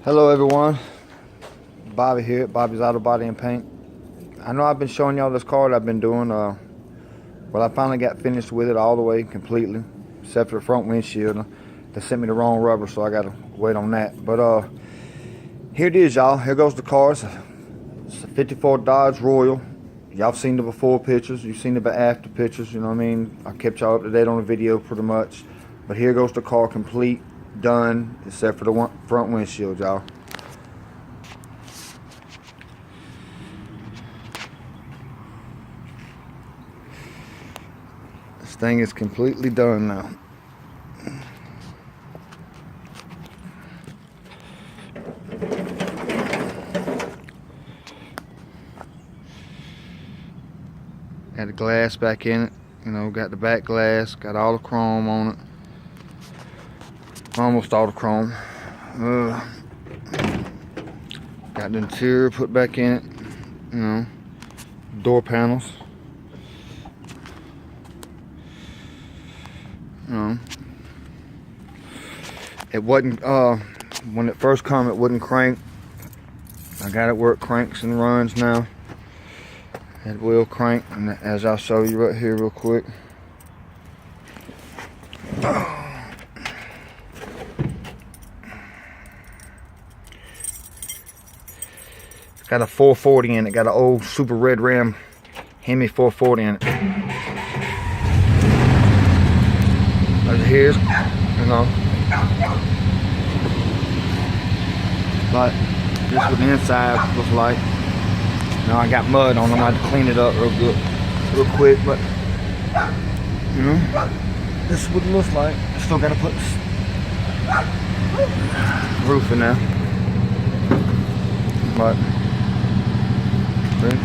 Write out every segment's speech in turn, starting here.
Hello everyone, Bobby here at Bobby's Auto Body and Paint. I know I've been showing y'all this car that I've been doing. Well, I finally got finished with it all the way completely, except for the front windshield. They sent me the wrong rubber, so I gotta wait on that. But here it is, y'all. Here goes the car. It's a 54 Dodge Royale. Y'all seen the before pictures, you've seen the after pictures, you know what I mean? I kept y'all up to date on the video pretty much. But here goes the car complete, done, except for the front windshield, y'all. This thing is completely done now. Got the glass back in it, you know, got the back glass, got all the chrome on it. Almost all the chrome. Got the interior put back in it, you know, door panels. You know, it wasn't, when it first come, it wouldn't crank. I got it where it cranks and runs now. It will crank, and as I'll show you right here real quick. It's got a 440 in it, got an old Super Red Ram Hemi 440 in it. Over here's, you know, but this is what the inside looks like. Now I got mud on them, I had to clean it up real good, real quick, but you know, this is what it looks like. Still gotta put roof in there, but see?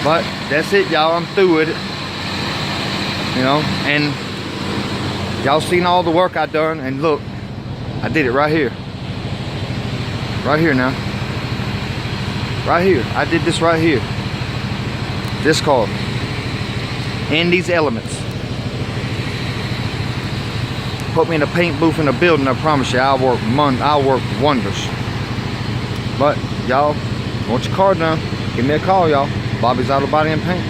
But that's it, y'all. I'm through with it. You know, and y'all seen all the work I done, and look, I did it right here. Right here now. Right here. I did this right here. This car. And these elements. Put me in a paint booth in a building, I promise you, I'll work wonders. But y'all, want your car done, give me a call, y'all. Bobby's Auto Body and Paint.